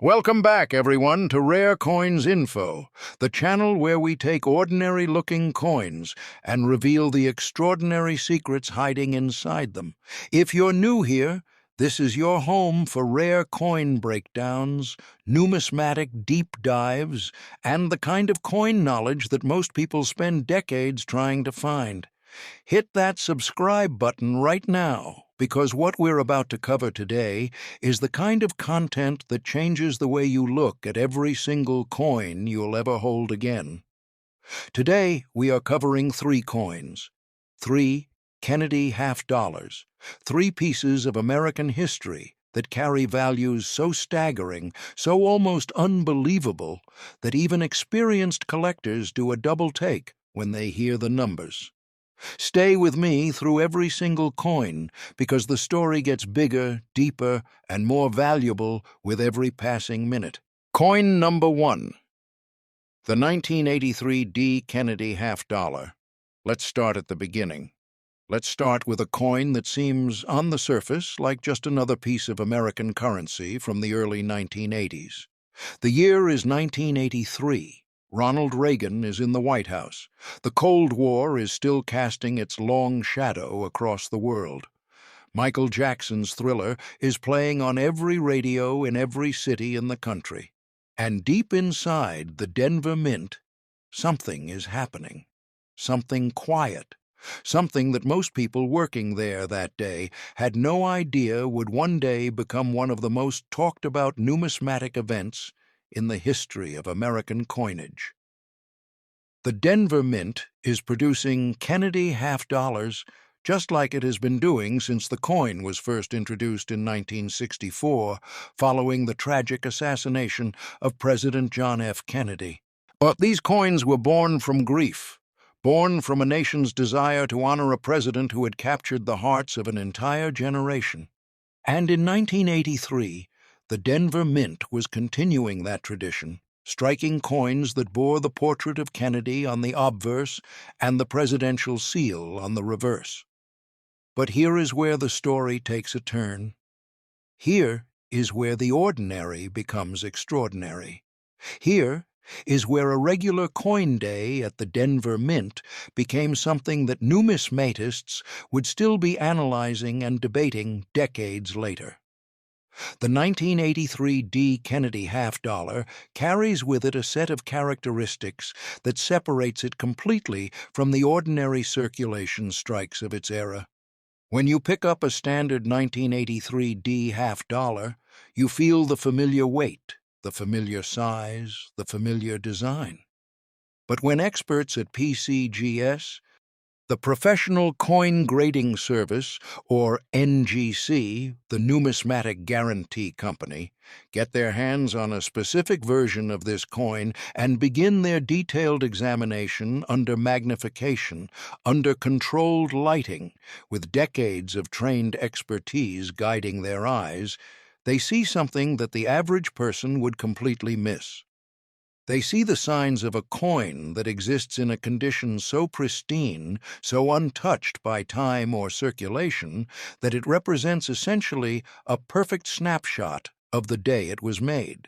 Welcome back, everyone, to Rare Coins Info, the channel where we take ordinary-looking coins and reveal the extraordinary secrets hiding inside them. If you're new here, this is your home for rare coin breakdowns, numismatic deep dives, and the kind of coin knowledge that most people spend decades trying to find. Hit that subscribe button right now, because what we're about to cover today is the kind of content that changes the way you look at every single coin you'll ever hold again. Today, we are covering three coins. Three Kennedy half-dollars. Three pieces of American history that carry values so staggering, so almost unbelievable, that even experienced collectors do a double take when they hear the numbers. Stay with me through every single coin, because the story gets bigger, deeper, and more valuable with every passing minute. Coin number 1. The 1983 D. Kennedy half-dollar. Let's start at the beginning. Let's start with a coin that seems, on the surface, like just another piece of American currency from the early 1980s. The year is 1983. Ronald Reagan is in the White House. The Cold War is still casting its long shadow across the world. Michael Jackson's Thriller is playing on every radio in every city in the country. And deep inside the Denver Mint, something is happening. Something quiet. Something that most people working there that day had no idea would one day become one of the most talked about numismatic events in the history of American coinage. The Denver Mint is producing Kennedy half-dollars just like it has been doing since the coin was first introduced in 1964 following the tragic assassination of President John F. Kennedy. But these coins were born from grief, born from a nation's desire to honor a president who had captured the hearts of an entire generation. And in 1983, the Denver Mint was continuing that tradition, striking coins that bore the portrait of Kennedy on the obverse and the presidential seal on the reverse. But here is where the story takes a turn. Here is where the ordinary becomes extraordinary. Here is where a regular coin day at the Denver Mint became something that numismatists would still be analyzing and debating decades later. The 1983 D. Kennedy half-dollar carries with it a set of characteristics that separates it completely from the ordinary circulation strikes of its era. When you pick up a standard 1983 D. half-dollar, you feel the familiar weight, the familiar size, the familiar design. But when experts at PCGS, the Professional Coin Grading Service, or NGC, the Numismatic Guarantee Company, get their hands on a specific version of this coin and begin their detailed examination under magnification, under controlled lighting, with decades of trained expertise guiding their eyes, they see something that the average person would completely miss. They see the signs of a coin that exists in a condition so pristine, so untouched by time or circulation, that it represents essentially a perfect snapshot of the day it was made.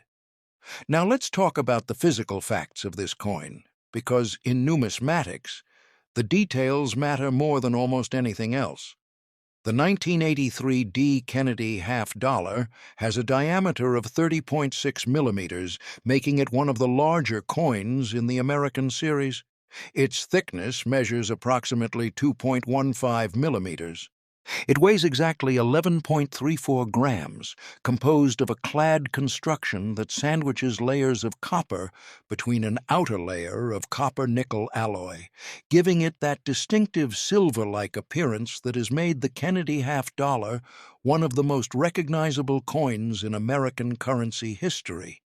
Now let's talk about the physical facts of this coin, because in numismatics, the details matter more than almost anything else. The 1983 D. Kennedy half-dollar has a diameter of 30.6 millimeters, making it one of the larger coins in the American series. Its thickness measures approximately 2.15 millimeters. It weighs exactly 11.34 grams, composed of a clad construction that sandwiches layers of copper between an outer layer of copper-nickel alloy, giving it that distinctive silver-like appearance that has made the Kennedy half-dollar one of the most recognizable coins in American currency history.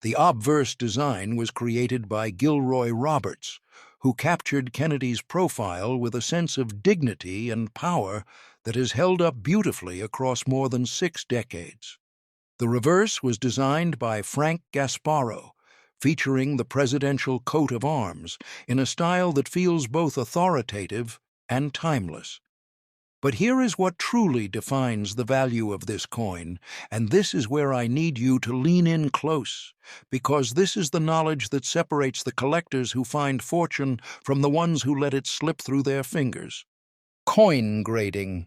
The obverse design was created by Gilroy Roberts, who captured Kennedy's profile with a sense of dignity and power that has held up beautifully across more than 6 decades. The reverse was designed by Frank Gasparro, featuring the presidential coat of arms in a style that feels both authoritative and timeless. But here is what truly defines the value of this coin, and this is where I need you to lean in close, because this is the knowledge that separates the collectors who find fortune from the ones who let it slip through their fingers. Coin grading.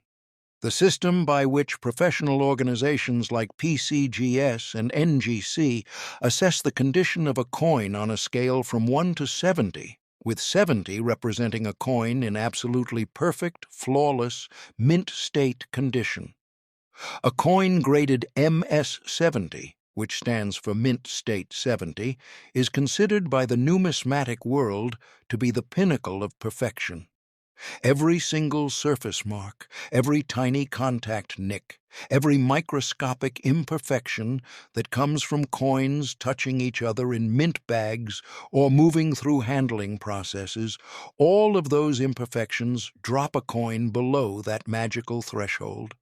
The system by which professional organizations like PCGS and NGC assess the condition of a coin on a scale from 1 to 70, with 70 representing a coin in absolutely perfect, flawless, mint state condition. A coin graded MS70, which stands for Mint State 70, is considered by the numismatic world to be the pinnacle of perfection. Every single surface mark, every tiny contact nick, every microscopic imperfection that comes from coins touching each other in mint bags or moving through handling processes, all of those imperfections drop a coin below that magical threshold.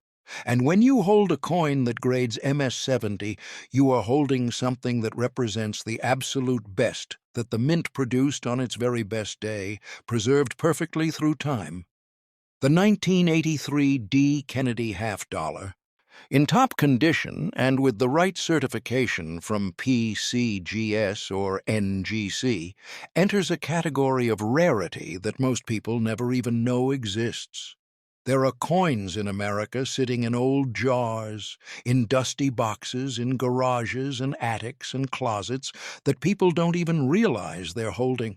And when you hold a coin that grades MS70, you are holding something that represents the absolute best that the mint produced on its very best day, preserved perfectly through time. The 1983 D. Kennedy half-dollar, in top condition and with the right certification from PCGS or NGC, enters a category of rarity that most people never even know exists. There are coins in America sitting in old jars, in dusty boxes, in garages and attics and closets that people don't even realize they're holding.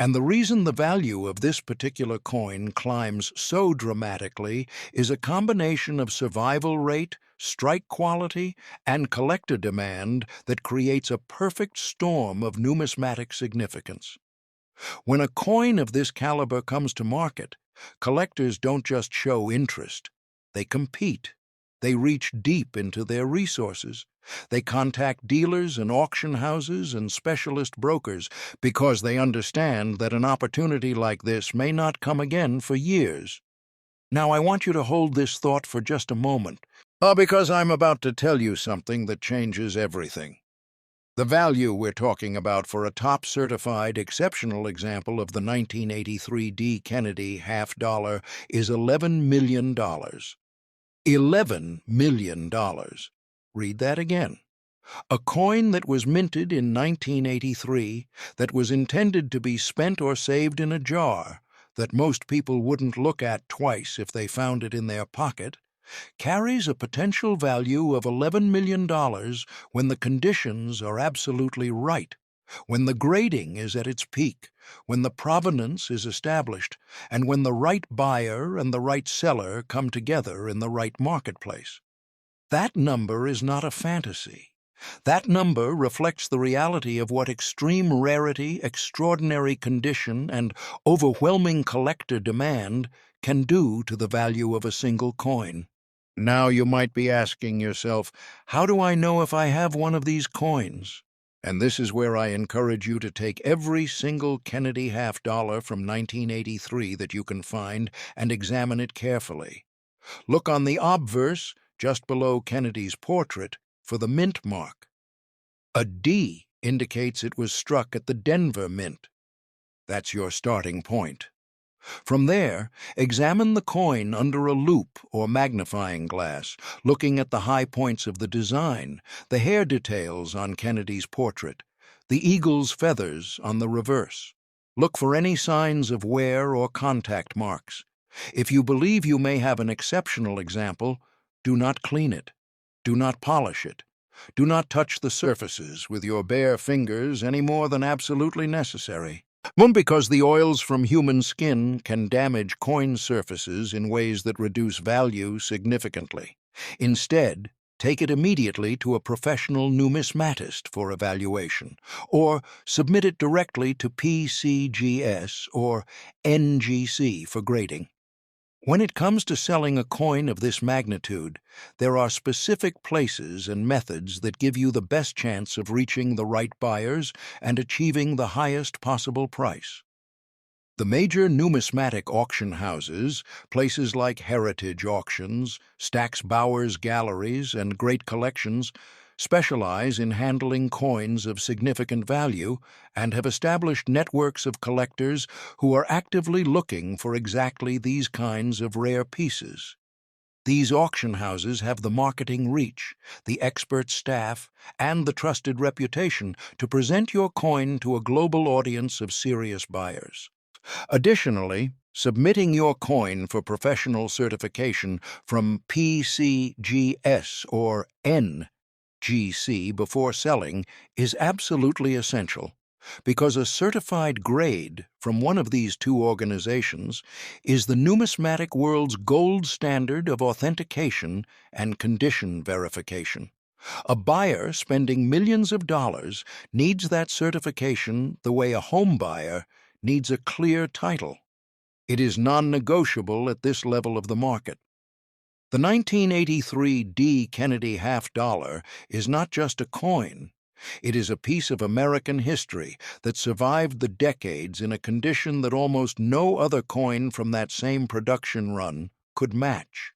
And the reason the value of this particular coin climbs so dramatically is a combination of survival rate, strike quality, and collector demand that creates a perfect storm of numismatic significance. When a coin of this caliber comes to market, collectors don't just show interest. They compete. They reach deep into their resources. They contact dealers and auction houses and specialist brokers because they understand that an opportunity like this may not come again for years. Now I want you to hold this thought for just a moment, because I'm about to tell you something that changes everything. The value we're talking about for a top-certified, exceptional example of the 1983 D. Kennedy half-dollar is $11 million. $11 million. Read that again. A coin that was minted in 1983, that was intended to be spent or saved in a jar, that most people wouldn't look at twice if they found it in their pocket, carries a potential value of $11 million when the conditions are absolutely right, when the grading is at its peak, when the provenance is established, and when the right buyer and the right seller come together in the right marketplace. That number is not a fantasy. That number reflects the reality of what extreme rarity, extraordinary condition, and overwhelming collector demand can do to the value of a single coin. Now you might be asking yourself, how do I know if I have one of these coins? And this is where I encourage you to take every single Kennedy half-dollar from 1983 that you can find and examine it carefully. Look on the obverse, just below Kennedy's portrait, for the mint mark. A D indicates it was struck at the Denver Mint. That's your starting point. From there, examine the coin under a loupe or magnifying glass, looking at the high points of the design, the hair details on Kennedy's portrait, the eagle's feathers on the reverse. Look for any signs of wear or contact marks. If you believe you may have an exceptional example, do not clean it. Do not polish it. Do not touch the surfaces with your bare fingers any more than absolutely necessary. One, because the oils from human skin can damage coin surfaces in ways that reduce value significantly. Instead, take it immediately to a professional numismatist for evaluation, or submit it directly to PCGS or NGC for grading. When it comes to selling a coin of this magnitude, there are specific places and methods that give you the best chance of reaching the right buyers and achieving the highest possible price. The major numismatic auction houses, places like Heritage Auctions, Stack's Bowers Galleries, and Great Collections, specialize in handling coins of significant value and have established networks of collectors who are actively looking for exactly these kinds of rare pieces. These auction houses have the marketing reach, the expert staff, and the trusted reputation to present your coin to a global audience of serious buyers. Additionally, submitting your coin for professional certification from PCGS or NGC before selling is absolutely essential, because a certified grade from one of these two organizations is the numismatic world's gold standard of authentication and condition verification. A buyer spending millions of dollars needs that certification the way a home buyer needs a clear title. It is non-negotiable at this level of the market. The 1983 D. Kennedy half-dollar is not just a coin. It is a piece of American history that survived the decades in a condition that almost no other coin from that same production run could match.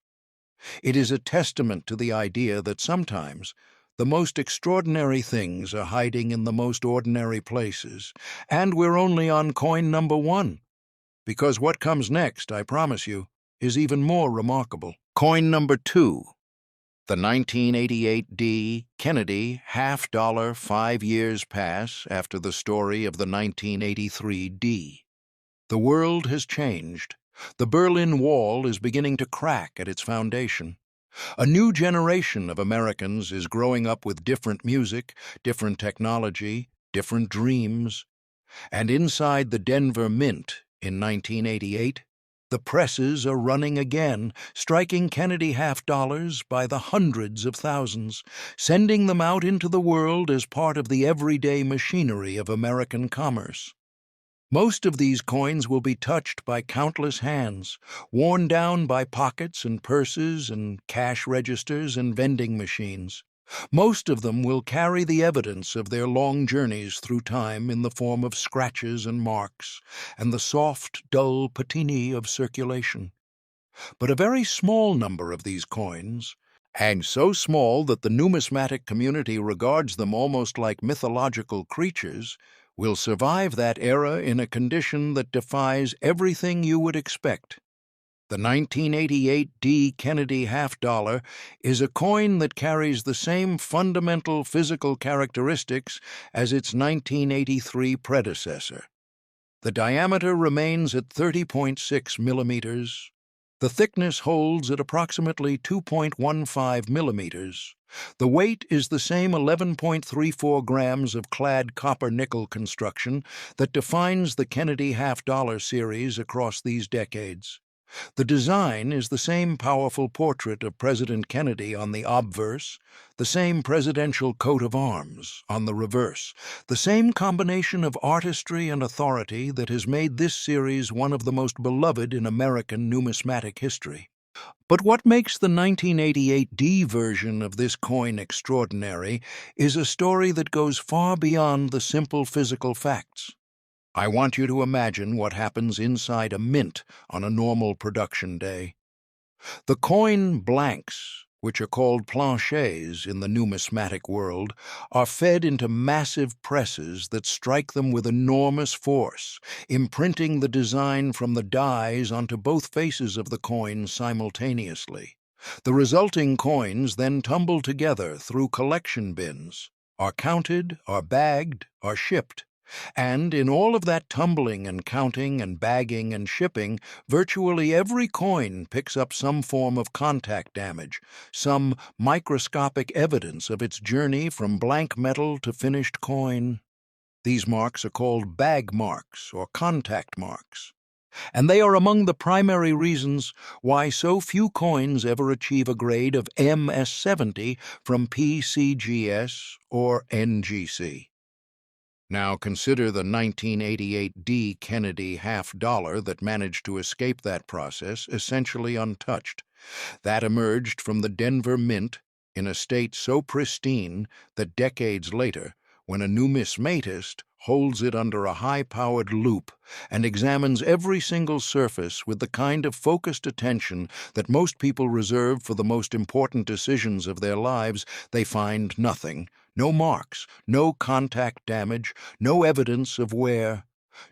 It is a testament to the idea that sometimes the most extraordinary things are hiding in the most ordinary places, and we're only on coin number 1. Because what comes next, I promise you, is even more remarkable. Coin number 2. The 1988 D. Kennedy half-dollar 5 years pass after the story of the 1983 D. The world has changed. The Berlin Wall is beginning to crack at its foundation. A new generation of Americans is growing up with different music, different technology, different dreams. And inside the Denver Mint in 1988, the presses are running again, striking Kennedy half-dollars by the hundreds of thousands, sending them out into the world as part of the everyday machinery of American commerce. Most of these coins will be touched by countless hands, worn down by pockets and purses and cash registers and vending machines. Most of them will carry the evidence of their long journeys through time in the form of scratches and marks, and the soft, dull patina of circulation. But a very small number of these coins, and so small that the numismatic community regards them almost like mythological creatures, will survive that era in a condition that defies everything you would expect. The 1988 D. Kennedy half-dollar is a coin that carries the same fundamental physical characteristics as its 1983 predecessor. The diameter remains at 30.6 millimeters. The thickness holds at approximately 2.15 millimeters. The weight is the same 11.34 grams of clad copper-nickel construction that defines the Kennedy half-dollar series across these decades. The design is the same powerful portrait of President Kennedy on the obverse, the same presidential coat of arms on the reverse, the same combination of artistry and authority that has made this series one of the most beloved in American numismatic history. But what makes the 1988 D version of this coin extraordinary is a story that goes far beyond the simple physical facts. I want you to imagine what happens inside a mint on a normal production day. The coin blanks, which are called planchets in the numismatic world, are fed into massive presses that strike them with enormous force, imprinting the design from the dies onto both faces of the coin simultaneously. The resulting coins then tumble together through collection bins, are counted, are bagged, are shipped. And in all of that tumbling and counting and bagging and shipping, virtually every coin picks up some form of contact damage, some microscopic evidence of its journey from blank metal to finished coin. These marks are called bag marks or contact marks, and they are among the primary reasons why so few coins ever achieve a grade of MS70 from PCGS or NGC. Now consider the 1988 D. Kennedy half-dollar that managed to escape that process essentially untouched. That emerged from the Denver Mint in a state so pristine that decades later, when a numismatist holds it under a high-powered loupe and examines every single surface with the kind of focused attention that most people reserve for the most important decisions of their lives, they find nothing. No marks, no contact damage, no evidence of wear.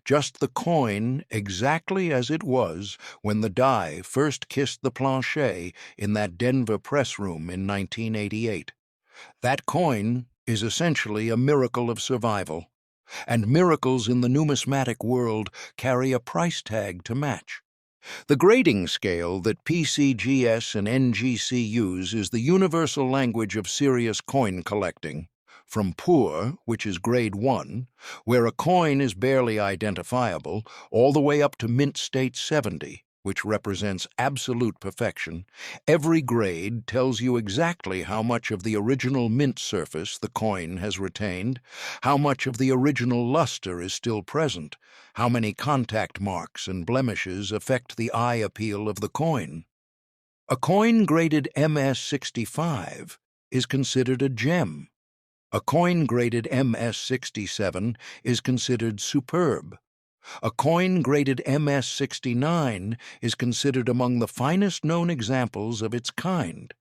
Just the coin exactly as it was when the die first kissed the plancher in that Denver press room in 1988. That coin is essentially a miracle of survival, and miracles in the numismatic world carry a price tag to match. The grading scale that PCGS and NGC use is the universal language of serious coin collecting. From poor, which is grade 1, where a coin is barely identifiable, all the way up to mint state 70, which represents absolute perfection. Every grade tells you exactly how much of the original mint surface the coin has retained, how much of the original luster is still present, how many contact marks and blemishes affect the eye appeal of the coin. A coin graded MS65 is considered a gem. A coin graded MS67 is considered superb. A coin graded MS69 is considered among the finest known examples of its kind,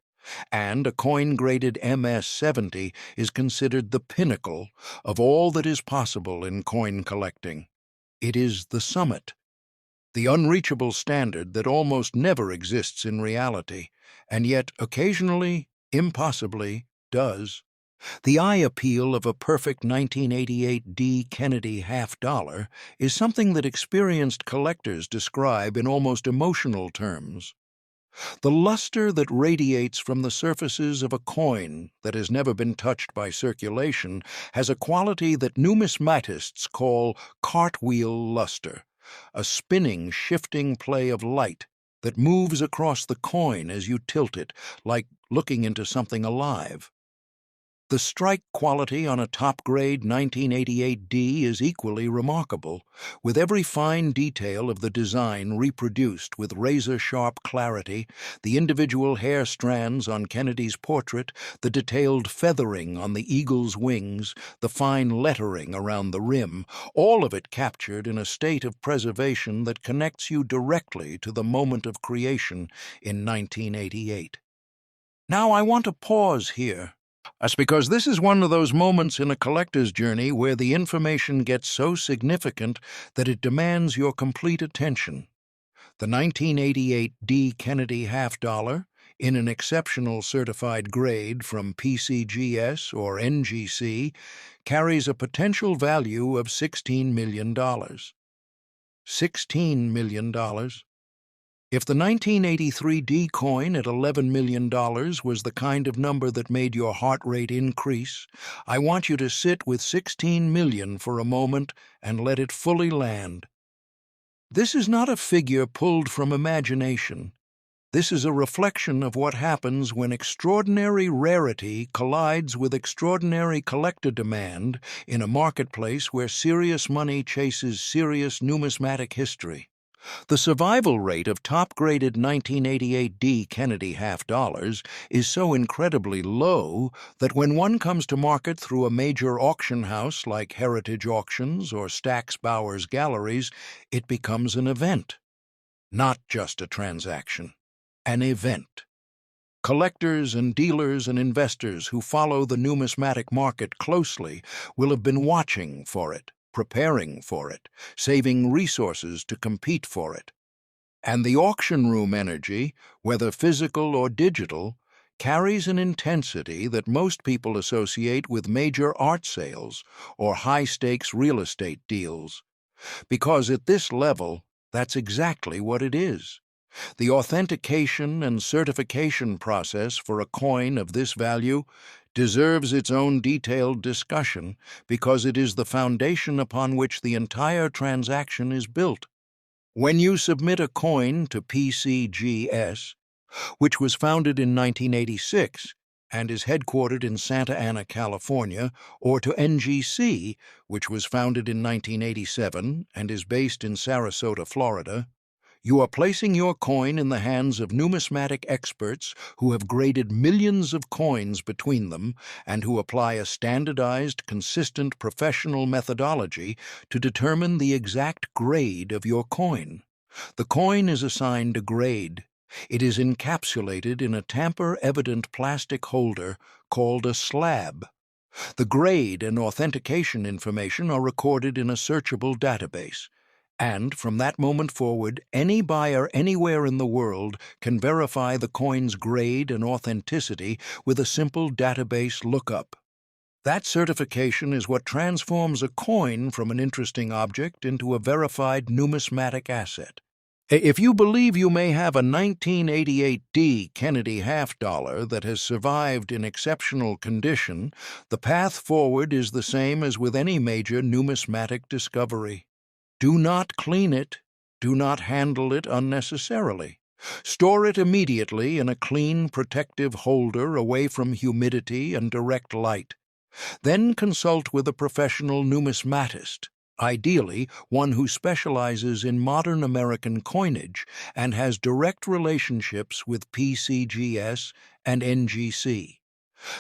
and a coin graded MS70 is considered the pinnacle of all that is possible in coin collecting. It is the summit, the unreachable standard that almost never exists in reality, and yet occasionally, impossibly, does. The eye appeal of a perfect 1988 D. Kennedy $50 is something that experienced collectors describe in almost emotional terms. The luster that radiates from the surfaces of a coin that has never been touched by circulation has a quality that numismatists call cartwheel luster, a spinning, shifting play of light that moves across the coin as you tilt it, like looking into something alive. The strike quality on a top-grade 1988D is equally remarkable, with every fine detail of the design reproduced with razor-sharp clarity, the individual hair strands on Kennedy's portrait, the detailed feathering on the eagle's wings, the fine lettering around the rim, all of it captured in a state of preservation that connects you directly to the moment of creation in 1988. Now I want to pause here. That's because this is one of those moments in a collector's journey where the information gets so significant that it demands your complete attention. The 1988 D. Kennedy $50, in an exceptional certified grade from PCGS or NGC, carries a potential value of $16 million. $16 million. If the 1983 D coin at $11 million was the kind of number that made your heart rate increase, I want you to sit with $16 million for a moment and let it fully land. This is not a figure pulled from imagination. This is a reflection of what happens when extraordinary rarity collides with extraordinary collector demand in a marketplace where serious money chases serious numismatic history. The survival rate of top-graded 1988 D. Kennedy $50 is so incredibly low that when one comes to market through a major auction house like Heritage Auctions or Stack's Bowers Galleries, it becomes an event. Not just a transaction. An event. Collectors and dealers and investors who follow the numismatic market closely will have been watching for it, preparing for it, saving resources to compete for it. And the auction room energy, whether physical or digital, carries an intensity that most people associate with major art sales or high-stakes real estate deals. Because at this level, that's exactly what it is. The authentication and certification process for a coin of this value deserves its own detailed discussion because it is the foundation upon which the entire transaction is built. When you submit a coin to PCGS, which was founded in 1986 and is headquartered in Santa Ana, California, or to NGC, which was founded in 1987 and is based in Sarasota, Florida, You are placing your coin in the hands of numismatic experts who have graded millions of coins between them and who apply a standardized, consistent professional methodology to determine the exact grade of your coin. The coin is assigned a grade. It is encapsulated in a tamper-evident plastic holder called a slab. The grade and authentication information are recorded in a searchable database. And from that moment forward, any buyer anywhere in the world can verify the coin's grade and authenticity with a simple database lookup. That certification is what transforms a coin from an interesting object into a verified numismatic asset. If you believe you may have a 1988 D Kennedy half-dollar that has survived in exceptional condition, the path forward is the same as with any major numismatic discovery. Do not clean it. Do not handle it unnecessarily. Store it immediately in a clean, protective holder away from humidity and direct light. Then consult with a professional numismatist, ideally one who specializes in modern American coinage and has direct relationships with PCGS and NGC.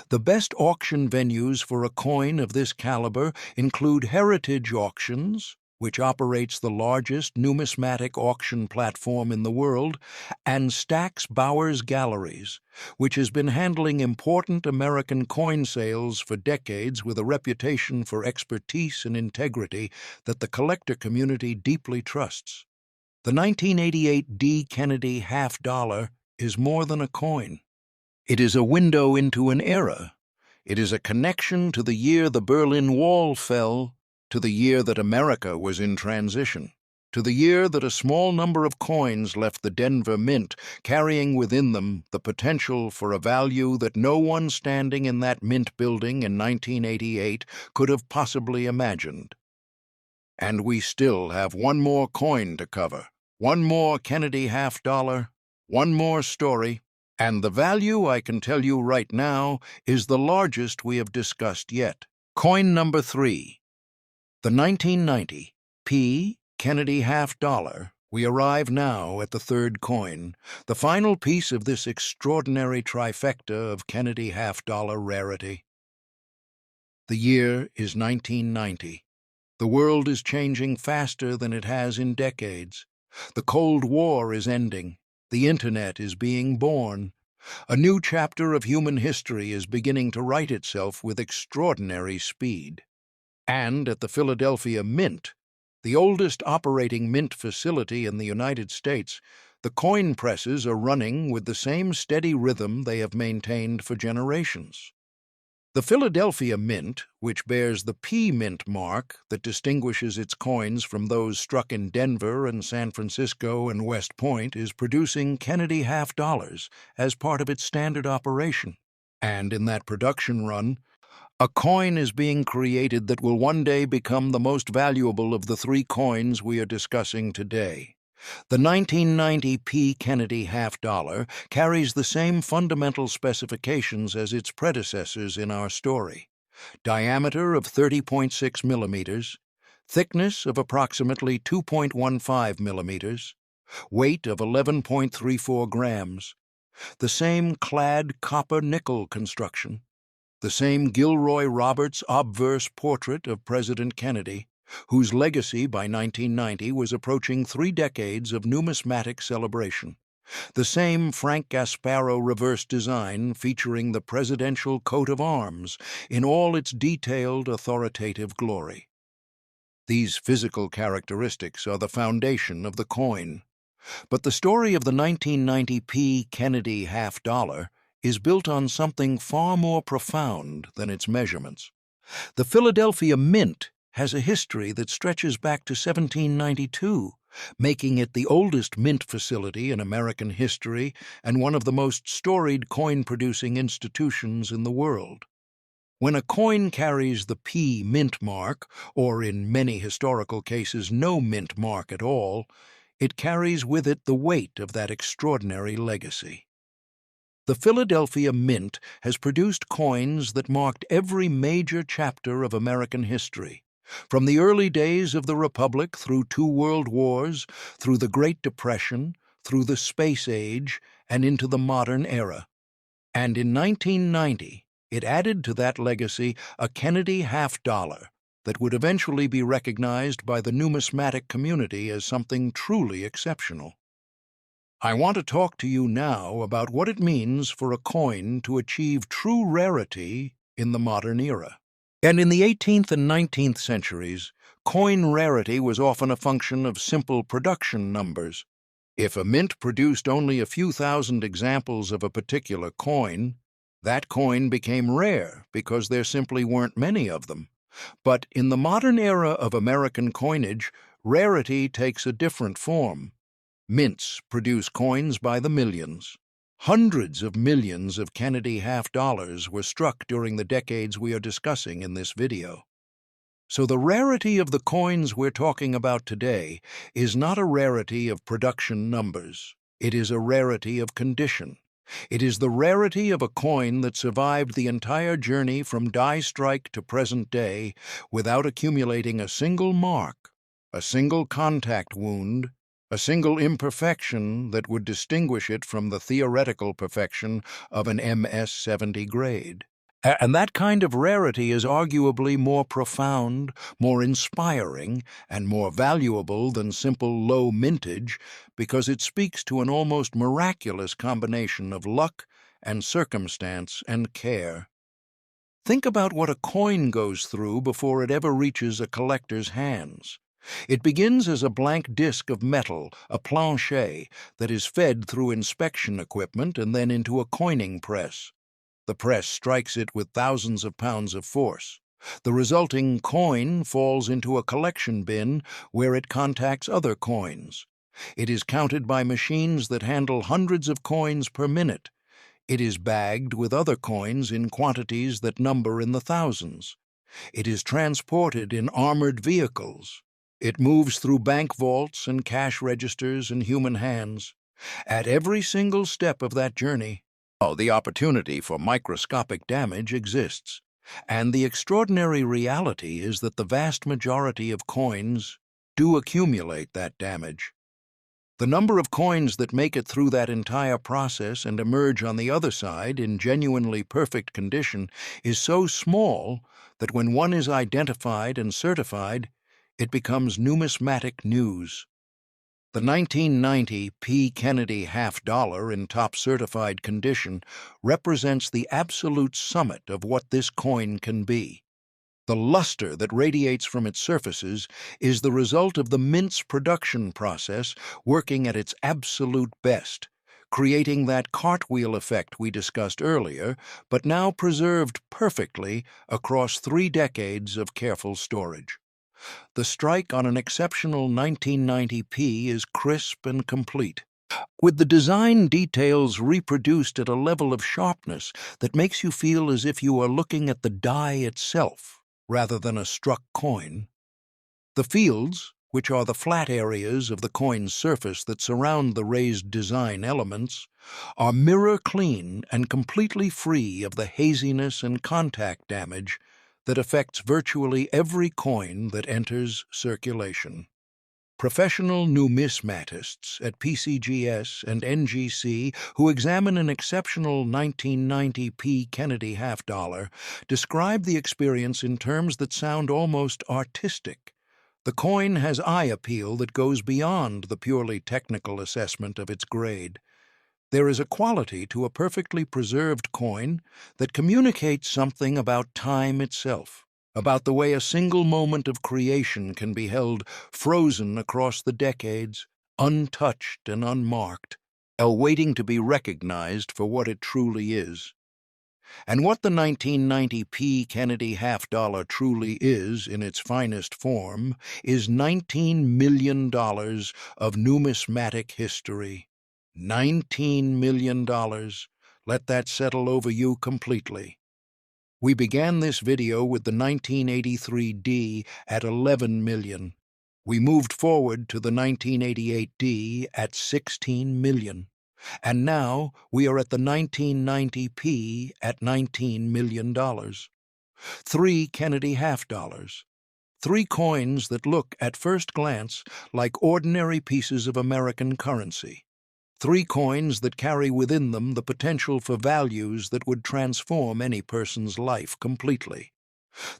The best auction venues for a coin of this caliber include Heritage Auctions, which operates the largest numismatic auction platform in the world, and Stack's Bowers Galleries, which has been handling important American coin sales for decades with a reputation for expertise and integrity that the collector community deeply trusts. The 1988 D. Kennedy half-dollar is more than a coin. It is a window into an era. It is a connection to the year the Berlin Wall fell, to the year that America was in transition, to the year that a small number of coins left the Denver Mint, carrying within them the potential for a value that no one standing in that mint building in 1988 could have possibly imagined. And we still have one more coin to cover, one more Kennedy half-dollar, one more story, and the value, I can tell you right now, is the largest we have discussed yet. Coin number 3. The 1990 P. Kennedy half-dollar. We arrive now at the third coin, the final piece of this extraordinary trifecta of Kennedy half-dollar rarity. The year is 1990. The world is changing faster than it has in decades. The Cold War is ending. The Internet is being born. A new chapter of human history is beginning to write itself with extraordinary speed. And at the Philadelphia Mint, the oldest operating mint facility in the United States, the coin presses are running with the same steady rhythm they have maintained for generations. The Philadelphia Mint, which bears the P Mint mark that distinguishes its coins from those struck in Denver and San Francisco and West Point, is producing Kennedy half-dollars as part of its standard operation. And in that production run, a coin is being created that will one day become the most valuable of the 3 coins we are discussing today. The 1990 P. Kennedy half-dollar carries the same fundamental specifications as its predecessors in our story. Diameter of 30.6 millimeters, thickness of approximately 2.15 millimeters, weight of 11.34 grams, the same clad copper-nickel construction, the same Gilroy Roberts obverse portrait of President Kennedy, whose legacy by 1990 was approaching 3 decades of numismatic celebration. The same Frank Gasparro reverse design featuring the presidential coat of arms in all its detailed, authoritative glory. These physical characteristics are the foundation of the coin. But the story of the 1990 P. Kennedy half-dollar is built on something far more profound than its measurements. The Philadelphia Mint has a history that stretches back to 1792, making it the oldest mint facility in American history and one of the most storied coin-producing institutions in the world. When a coin carries the P mint mark, or in many historical cases no mint mark at all, it carries with it the weight of that extraordinary legacy. The Philadelphia Mint has produced coins that marked every major chapter of American history, From the early days of the Republic through two world wars, through the Great Depression, through the space age, and into the modern era. And in 1990, it added to that legacy a Kennedy half-dollar that would eventually be recognized by the numismatic community as something truly exceptional. I want to talk to you now about what it means for a coin to achieve true rarity in the modern era. And in the 18th and 19th centuries, coin rarity was often a function of simple production numbers. If a mint produced only a few thousand examples of a particular coin, that coin became rare because there simply weren't many of them. But in the modern era of American coinage, rarity takes a different form. Mints produce coins by the millions. Hundreds of millions of Kennedy half-dollars were struck during the decades we are discussing in this video. So the rarity of the coins we're talking about today is not a rarity of production numbers. It is a rarity of condition. It is the rarity of a coin that survived the entire journey from die strike to present day without accumulating a single mark, a single contact wound, a single imperfection that would distinguish it from the theoretical perfection of an MS-70 grade. And that kind of rarity is arguably more profound, more inspiring, and more valuable than simple low mintage because it speaks to an almost miraculous combination of luck and circumstance and care. Think about what a coin goes through before it ever reaches a collector's hands. It begins as a blank disc of metal, a plancher, that is fed through inspection equipment and then into a coining press. The press strikes it with thousands of pounds of force. The resulting coin falls into a collection bin where it contacts other coins. It is counted by machines that handle hundreds of coins per minute. It is bagged with other coins in quantities that number in the thousands. It is transported in armored vehicles. It moves through bank vaults and cash registers and human hands. At every single step of that journey, the opportunity for microscopic damage exists. And the extraordinary reality is that the vast majority of coins do accumulate that damage. The number of coins that make it through that entire process and emerge on the other side in genuinely perfect condition is so small that when one is identified and certified, it becomes numismatic news. The 1990 P. Kennedy half-dollar in top certified condition represents the absolute summit of what this coin can be. The luster that radiates from its surfaces is the result of the mint's production process working at its absolute best, creating that cartwheel effect we discussed earlier, but now preserved perfectly across 3 decades of careful storage. The strike on an exceptional 1990p is crisp and complete, with the design details reproduced at a level of sharpness that makes you feel as if you are looking at the die itself rather than a struck coin. The fields, which are the flat areas of the coin's surface that surround the raised design elements, are mirror-clean and completely free of the haziness and contact damage that affects virtually every coin that enters circulation. Professional numismatists at PCGS and NGC who examine an exceptional 1990 P. Kennedy half-dollar describe the experience in terms that sound almost artistic. The coin has eye appeal that goes beyond the purely technical assessment of its grade. There is a quality to a perfectly preserved coin that communicates something about time itself, about the way a single moment of creation can be held frozen across the decades, untouched and unmarked, waiting to be recognized for what it truly is. And what the 1990 P. Kennedy half-dollar truly is in its finest form is $19 million of numismatic history. $19 million. Let that settle over you completely. We began this video with the 1983 D at 11 million. We moved forward to the 1988 D at 16 million. And now we are at the 1990 P at $19 million. 3 Kennedy half-dollars. Three coins that look, at first glance, like ordinary pieces of American currency. Three coins that carry within them the potential for values that would transform any person's life completely.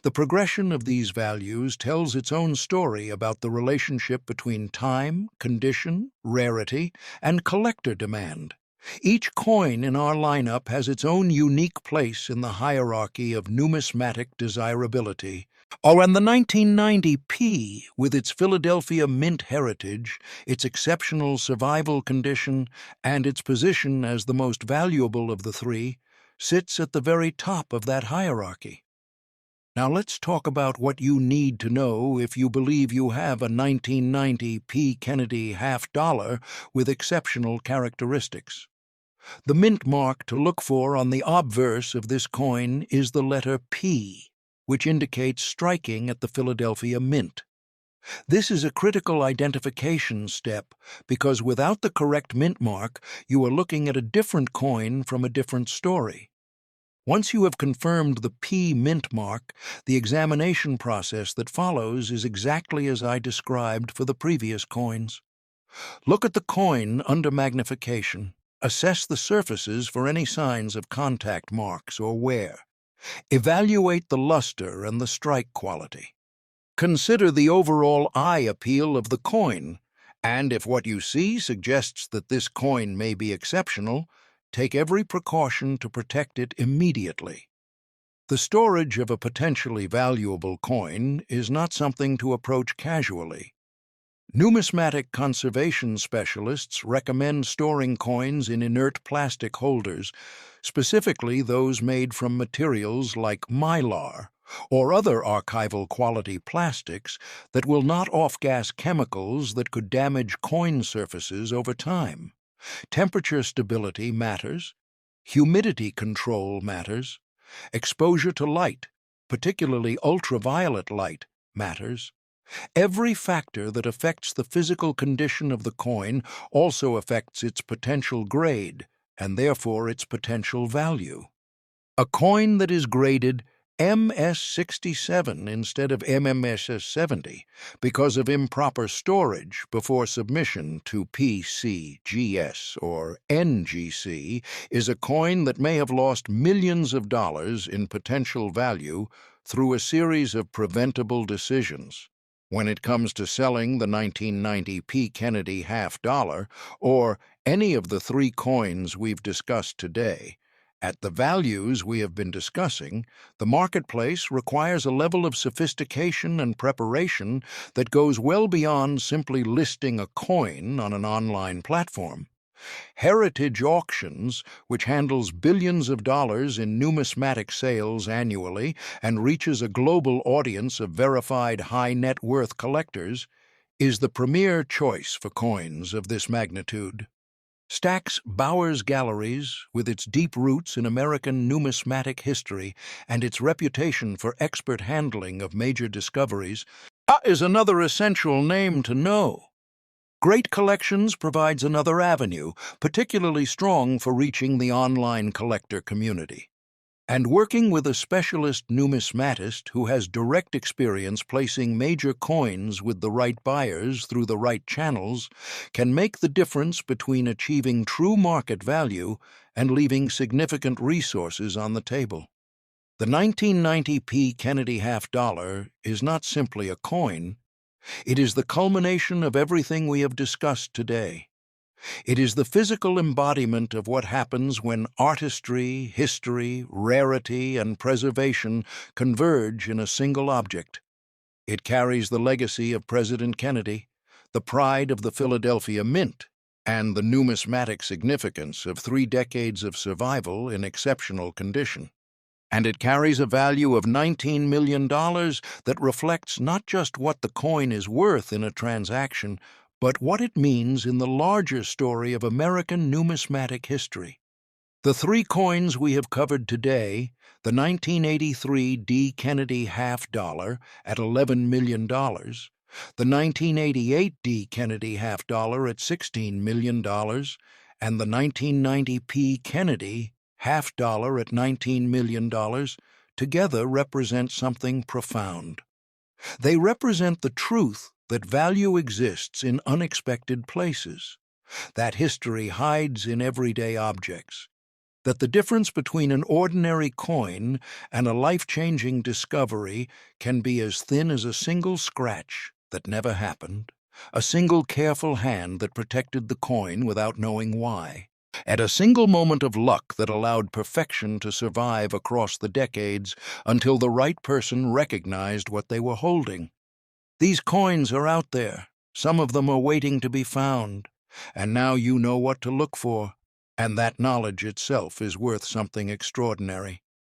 The progression of these values tells its own story about the relationship between time, condition, rarity, and collector demand. Each coin in our lineup has its own unique place in the hierarchy of numismatic desirability. Oh, and the 1990 P, with its Philadelphia Mint heritage, its exceptional survival condition, and its position as the most valuable of the three, sits at the very top of that hierarchy. Now let's talk about what you need to know if you believe you have a 1990 P. Kennedy half-dollar with exceptional characteristics. The mint mark to look for on the obverse of this coin is the letter P, which indicates striking at the Philadelphia Mint. This is a critical identification step because without the correct mint mark, you are looking at a different coin from a different story. Once you have confirmed the P mint mark, the examination process that follows is exactly as I described for the previous coins. Look at the coin under magnification. Assess the surfaces for any signs of contact marks or wear. Evaluate the luster and the strike quality. Consider the overall eye appeal of the coin, and if what you see suggests that this coin may be exceptional, take every precaution to protect it immediately. The storage of a potentially valuable coin is not something to approach casually. Numismatic conservation specialists recommend storing coins in inert plastic holders, specifically those made from materials like mylar or other archival quality plastics that will not off-gas chemicals that could damage coin surfaces over time. Temperature stability matters, humidity control matters, exposure to light, particularly ultraviolet light, matters. Every factor that affects the physical condition of the coin also affects its potential grade, and therefore its potential value. A coin that is graded MS67 instead of MMS70 because of improper storage before submission to PCGS or NGC is a coin that may have lost millions of dollars in potential value through a series of preventable decisions. When it comes to selling the 1990 P. Kennedy half-dollar or any of the three coins we've discussed today, at the values we have been discussing, the marketplace requires a level of sophistication and preparation that goes well beyond simply listing a coin on an online platform. Heritage Auctions, which handles billions of dollars in numismatic sales annually and reaches a global audience of verified high-net-worth collectors, is the premier choice for coins of this magnitude. Stack's Bowers Galleries, with its deep roots in American numismatic history and its reputation for expert handling of major discoveries, is another essential name to know. Great Collections provides another avenue, particularly strong for reaching the online collector community. And working with a specialist numismatist who has direct experience placing major coins with the right buyers through the right channels can make the difference between achieving true market value and leaving significant resources on the table. The 1990 P. Kennedy half-dollar is not simply a coin. It is the culmination of everything we have discussed today. It is the physical embodiment of what happens when artistry, history, rarity, and preservation converge in a single object. It carries the legacy of President Kennedy, the pride of the Philadelphia Mint, and the numismatic significance of 3 decades of survival in exceptional condition. And it carries a value of $19 million that reflects not just what the coin is worth in a transaction, but what it means in the larger story of American numismatic history. The 3 coins we have covered today, the 1983 D. Kennedy half-dollar at $11 million, the 1988 D. Kennedy half-dollar at $16 million, and the 1990 P. Kennedy half-dollar at $19 million, together represent something profound. They represent the truth that value exists in unexpected places, that history hides in everyday objects, that the difference between an ordinary coin and a life-changing discovery can be as thin as a single scratch that never happened, a single careful hand that protected the coin without knowing why, and a single moment of luck that allowed perfection to survive across the decades until the right person recognized what they were holding. These coins are out there. Some of them are waiting to be found, and now you know what to look for. And that knowledge itself is worth something extraordinary.